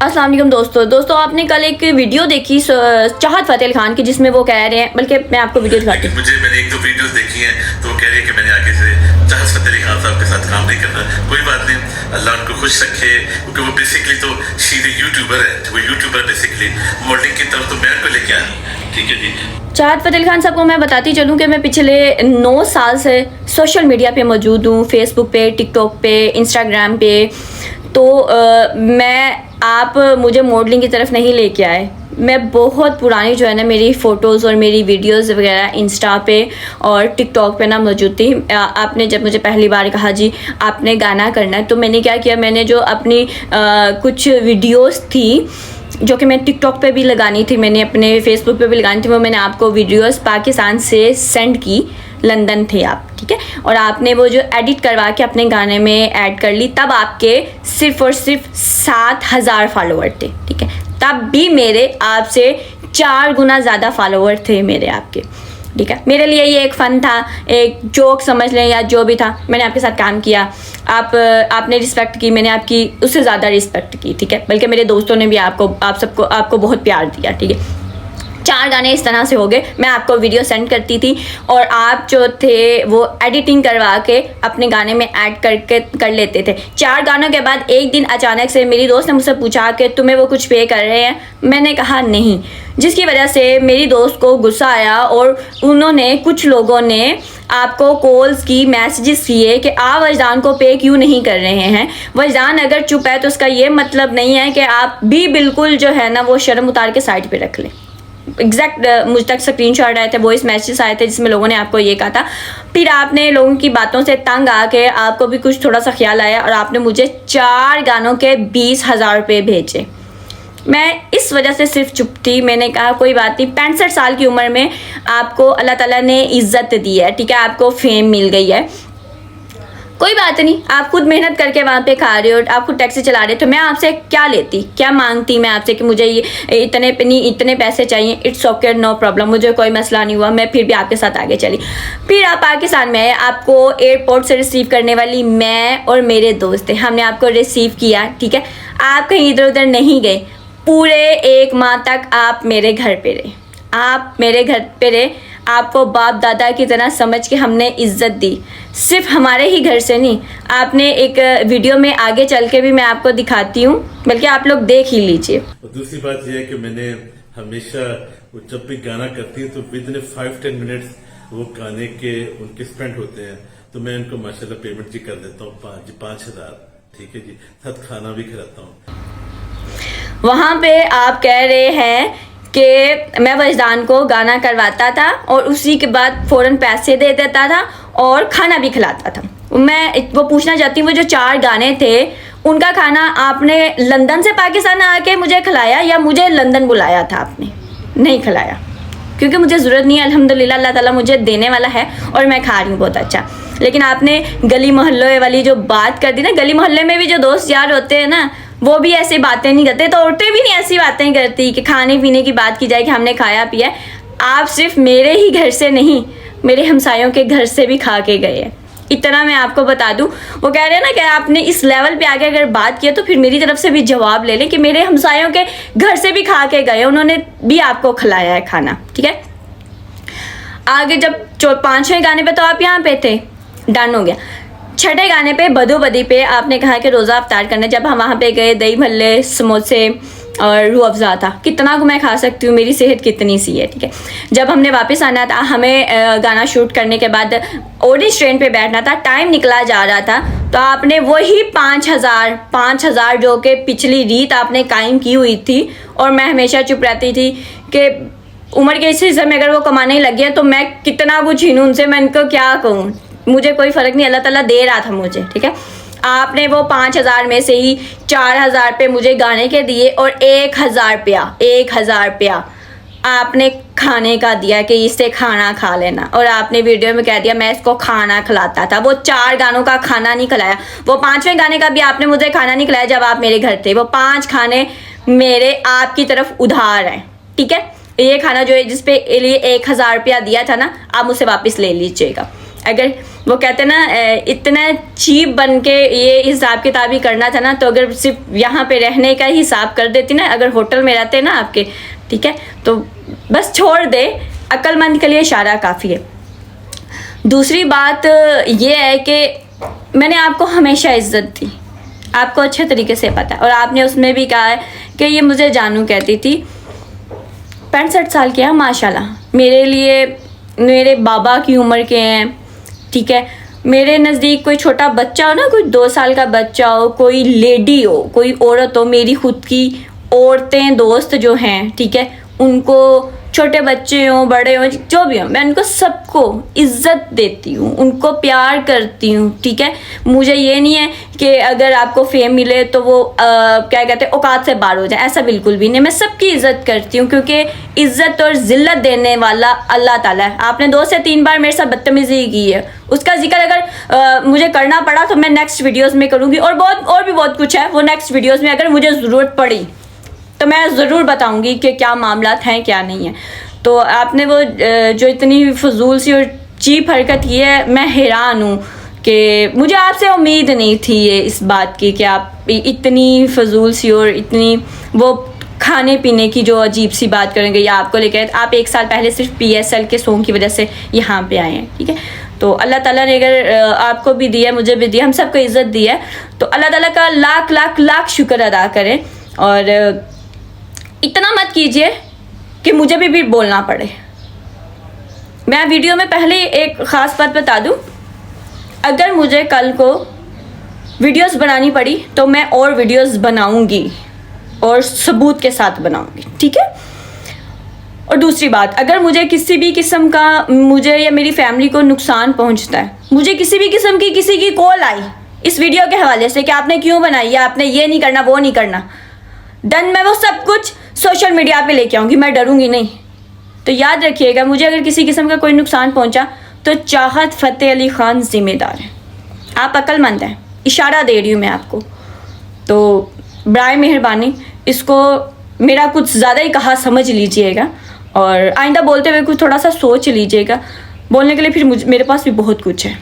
अस्सलाम वालेकुम दोस्तों आपने कल एक वीडियो देखी चाहत फ़तेह अली खान की, जिसमें वो कह रहे हैं, बल्कि मैं आपको वीडियो दिखाती हूँ। मैंने एक दो वीडियोस देखी हैं तो वो कह रही है कि मैंने आगे से चाहत फ़तेह अली खान साहब के साथ काम नहीं करना। कोई बात नहीं, अल्लाह उनको खुश रखे, क्योंकि वो बेसिकली तो सीधे यूट्यूबर है, वो यूट्यूबर बेसिकली मॉडलिंग की तरफ तो मैं उनको लेके आया। ठीक है जी। चाहत फ़तेह अली खान साहब को मैं बताती चलूँ कि मैं पिछले 9 साल से सोशल मीडिया पे मौजूद हूँ, फेसबुक पे, टिकटॉक पे, इंस्टाग्राम पे। तो आप मुझे मॉडलिंग की तरफ नहीं लेके आए। मैं बहुत पुरानी जो है ना, मेरी फ़ोटोज़ और मेरी वीडियोज़ वगैरह इंस्टा पे और टिकटॉक पे ना मौजूद थी। आपने जब मुझे पहली बार कहा जी आपने गाना करना है, तो मैंने क्या किया, मैंने जो अपनी कुछ वीडियोज़ थी जो कि मैं टिकटॉक पे भी लगानी थी, मैंने अपने फेसबुक पे भी लगानी थी, वो मैंने आपको वीडियोस पाकिस्तान से सेंड की। लंदन थे आप, ठीक है, और आपने वो जो एडिट करवा के अपने गाने में ऐड कर ली। तब आपके सिर्फ और सिर्फ 7,000 फॉलोअर थे, ठीक है। तब भी मेरे आपसे 4 गुना ज़्यादा फॉलोअर थे मेरे आपके, ठीक है। मेरे लिए ये एक फ़न था, एक जोक समझ लें या जो भी था। मैंने आपके साथ काम किया, आपने रिस्पेक्ट की, मैंने आपकी उससे ज़्यादा रिस्पेक्ट की, ठीक है। बल्कि मेरे दोस्तों ने भी आपको बहुत प्यार दिया, ठीक है। 4 गाने इस तरह से हो गए। मैं आपको वीडियो सेंड करती थी और आप जो थे वो एडिटिंग करवा के अपने गाने में ऐड कर लेते थे। 4 गानों के बाद एक दिन अचानक से मेरी दोस्त ने मुझसे पूछा कि तुम्हें वो कुछ पे कर रहे हैं। मैंने कहा नहीं, जिसकी वजह से मेरी दोस्त को गुस्सा आया और कुछ लोगों ने आपको कॉल्स की, मैसेजेस किए कि आप वजदान को पे क्यों नहीं कर रहे हैं। वजदान अगर चुप है तो उसका ये मतलब नहीं है कि आप भी बिल्कुल जो है ना वो शर्म उतार के साइड पे रख लें। एग्जैक्ट मुझ तक स्क्रीनशॉट आए थे, वॉइस मैसेज आए थे जिसमें लोगों ने आपको ये कहा था। फिर आपने लोगों की बातों से तंग आके आपको भी कुछ थोड़ा सा ख्याल आया और आपने मुझे 4 गानों के 20,000 रुपये भेजे। मैं इस वजह से सिर्फ चुप थी। मैंने कहा कोई बात नहीं, 65 साल की उम्र में आपको अल्लाह ताला ने इज्जत दी है, ठीक है, आपको फेम मिल गई है, कोई बात नहीं। आप खुद मेहनत करके वहाँ पे खा रहे हो, आप खुद टैक्सी चला रहे हो, तो मैं आपसे क्या लेती, क्या मांगती मैं आपसे कि मुझे ये इतने पैसे चाहिए। इट्स ओके, नो प्रॉब्लम, मुझे कोई मसला नहीं हुआ। मैं फिर भी आपके साथ आगे चली। फिर आप पाकिस्तान में आए, आपको एयरपोर्ट से रिसीव करने वाली मैं और मेरे दोस्त थे। हमने आपको रिसीव किया, ठीक है। आप कहीं इधर उधर नहीं गए। पूरे 1 माह तक आप मेरे घर पे रहे, आप मेरे घर पे रहे। आपको बाप दादा की तरह समझ के हमने इज्जत दी, सिर्फ हमारे ही घर से नहीं। आपने एक वीडियो में आगे चल के भी मैं आपको दिखाती हूँ, बल्कि आप लोग देख ही लीजिए। और दूसरी बात यह है कि मैंने हमेशा जब भी गाना करती हूँ तो विद इन 5-10 मिनट्स वो गाने के उनके स्पेंड होते हैं, तो मैं उनको माशाल्लाह पेमेंट जी कर देता हूँ 5,000, ठीक है जी, साथ खाना भी खिलाता हूँ। वहाँ पे आप कह रहे हैं कि मैं वजदान को गाना करवाता था और उसी के बाद फ़ौरन पैसे दे देता था और खाना भी खिलाता था। मैं वो पूछना चाहती हूँ, वो जो 4 गाने थे उनका खाना आपने लंदन से पाकिस्तान आके मुझे खिलाया या मुझे लंदन बुलाया था? आपने नहीं खिलाया, क्योंकि मुझे ज़रूरत नहीं है। अल्हम्दुलिल्लाह अल्लाह ताला मुझे देने वाला है और मैं खा रही हूँ बहुत अच्छा। लेकिन आपने गली मोहल्ले वाली जो बात कर दी ना, गली मोहल्ले में भी जो दोस्त यार होते हैं ना, वो भी ऐसी बातें नहीं करते, तो औरतें भी नहीं ऐसी बातें करती कि खाने पीने की बात की जाए कि हमने खाया पिया। आप सिर्फ मेरे ही घर से नहीं, मेरे हमसायों के घर से भी खा के गए हैं। इतना मैं आपको बता दूं। वो कह रहे हैं ना कि आपने इस लेवल पे आके अगर बात किया तो फिर मेरी तरफ से भी जवाब ले लें कि मेरे हमसायों के घर से भी खा के गए, उन्होंने भी आपको खिलाया है खाना, ठीक है। आगे जब 5वें गाने पे तो आप यहाँ पे थे, डन हो गया। 6ठे गाने पे बदो बदी पे आपने कहा कि रोज़ा अफ्तार करना। जब हम वहाँ पे गए, दही भल्ले, समोसे और रूह अफ़ज़ा था। कितना को मैं खा सकती हूँ, मेरी सेहत कितनी सी है, ठीक है। जब हमने वापस आना था, हमें गाना शूट करने के बाद ऑरेंज ट्रेन पे बैठना था, टाइम निकला जा रहा था, तो आपने वही 5,000 जो कि पिछली रीत आपने कायम की हुई थी और मैं हमेशा चुप रहती थी कि उम्र के इस हिस्से में अगर वो कमाने लग गया तो मैं कितना कुछ छीनूं उनसे, मैं इनको क्या कहूँ, मुझे कोई फ़र्क नहीं, अल्लाह ताला दे रहा था मुझे, ठीक है। आपने वो 5,000 में से ही 4,000 रुपये मुझे गाने के दिए और 1,000 रुपया आपने खाने का दिया कि इससे खाना खा लेना। और आपने वीडियो में कह दिया मैं इसको खाना खिलाता था। वो 4 गानों का खाना नहीं खिलाया, वो 5वें गाने का भी आपने मुझे खाना नहीं खिलाया जब आप मेरे घर थे। वो 5 खाने मेरे आपकी तरफ उधार हैं, ठीक है। ये खाना जो है जिसपे लिए 1,000 रुपया दिया था ना, आप मुझसे वापस ले लीजिएगा। अगर वो कहते ना इतना चीप बन के ये हिसाब किताब ही करना था ना, तो अगर सिर्फ यहाँ पे रहने का ही हिसाब कर देती ना, अगर होटल में रहते ना आपके, ठीक है, तो बस छोड़ दे, अक्लमंद के लिए इशारा काफ़ी है। दूसरी बात ये है कि मैंने आपको हमेशा इज्जत दी, आपको अच्छे तरीके से पता है, और आपने उसमें भी कहा है कि ये मुझे जानू कहती थी। 65 साल के हैं माशाल्लाह, मेरे लिए मेरे बाबा की उम्र के हैं, ठीक है। मेरे नज़दीक कोई छोटा बच्चा हो ना, कोई 2 साल का बच्चा हो, कोई लेडी हो, कोई औरत हो, मेरी खुद की औरतें दोस्त जो हैं, ठीक है, उनको छोटे बच्चे हों बड़े हों जो भी हों, मैं उनको सबको इज्जत देती हूँ, उनको प्यार करती हूँ, ठीक है। मुझे ये नहीं है कि अगर आपको फेम मिले तो वो क्या कहते हैं औकात से बाहर हो जाए, ऐसा बिल्कुल भी नहीं। मैं सबकी इज्जत करती हूँ क्योंकि इज्जत और जिल्लत देने वाला अल्लाह ताला है। आपने 2 से 3 बार मेरे साथ बदतमीजी की है, उसका जिक्र अगर मुझे करना पड़ा तो मैं नेक्स्ट वीडियोज़ में करूँगी, और भी बहुत कुछ है, वो नेक्स्ट वीडियोज़ में अगर मुझे ज़रूरत पड़ी तो मैं ज़रूर बताऊंगी कि क्या मामला हैं क्या नहीं है। तो आपने वो जो इतनी फजूल सी और चीप हरकत की है, मैं हैरान हूँ कि मुझे आपसे उम्मीद नहीं थी ये इस बात की कि आप इतनी फजूल सी और इतनी वो खाने पीने की जो अजीब सी बात करेंगे या आपको लेकर। आप 1 साल पहले सिर्फ PSL के सॉन्ग की वजह से यहाँ पे आए हैं, ठीक है। तो अल्लाह ताला ने अगर आपको भी दिया, मुझे भी दिया, हम सबको इज़्ज़त दी है, तो अल्लाह ताला का लाख लाख लाख शुक्र अदा करें। और इतना मत कीजिए कि मुझे भी बोलना पड़े। मैं वीडियो में पहले एक ख़ास बात बता दूं, अगर मुझे कल को वीडियोस बनानी पड़ी तो मैं और वीडियोस बनाऊंगी और सबूत के साथ बनाऊंगी, ठीक है। और दूसरी बात, अगर मुझे किसी भी किस्म का, मुझे या मेरी फैमिली को नुकसान पहुंचता है, मुझे किसी भी किस्म की किसी की कॉल आई इस वीडियो के हवाले से कि आपने क्यों बनाई है, आपने ये नहीं करना वो नहीं करना, डन, मैं वो सब कुछ सोशल मीडिया पे लेके आऊँगी, मैं डरूंगी नहीं। तो याद रखिएगा, मुझे अगर किसी किस्म का कोई नुकसान पहुंचा तो चाहत फ़तेह अली ख़ान जिम्मेदार है। आप अक्लमंद हैं, इशारा दे रही हूँ मैं आपको, तो बराए मेहरबानी इसको मेरा कुछ ज़्यादा ही कहा समझ लीजिएगा, और आइंदा बोलते हुए कुछ थोड़ा सा सोच लीजिएगा। बोलने के लिए फिर मेरे पास भी बहुत कुछ है।